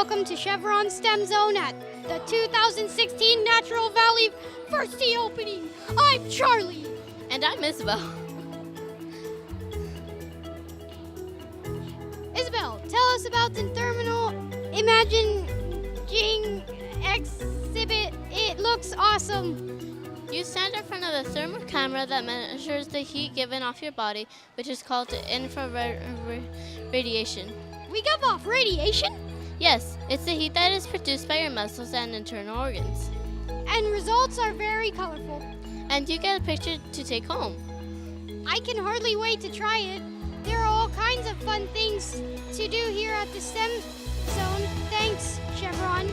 welcome to Chevron STEM Zone at the 2016 Natural Valley First Tea Opening. I'm Charlie. And I'm Isabel. Isabel, tell us about the Thermal Imaging exhibit. It looks awesome. You stand in front of a thermal camera that measures the heat given off your body, which is called infrared radiation. We give off radiation? Yes, it's the heat that is produced by your muscles and internal organs. And results are very colorful. And you get a picture to take home. I can hardly wait to try it. There are all kinds of fun things to do here at the STEM Zone. Thanks, Chevron.